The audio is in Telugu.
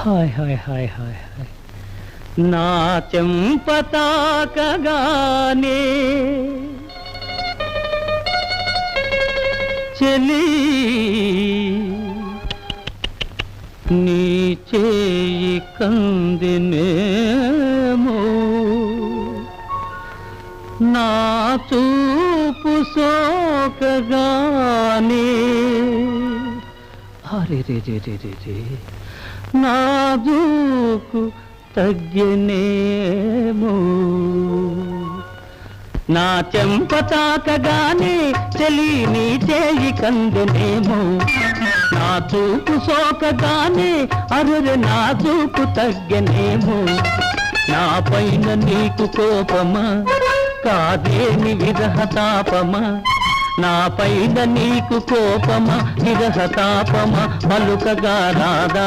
hi hi hi hi hi నా చెంపతాకగానే చెలి నీ చేయి కందినేమో నా చూపు సోకగానే అరే రే రే రే రే రే నా దూకు తగ్గనేమో నా చెంప తాకగానే చెలి నీ చేయి కందెనేమో నా చూపు సోకగానే అరురే నా చూపు తగ్గనేమో నా పైన నీకు కోపమా కాదేమి విరహతాపమా నా పైన నీకు కోపమా విరహతాపమా పలుకగా రాదా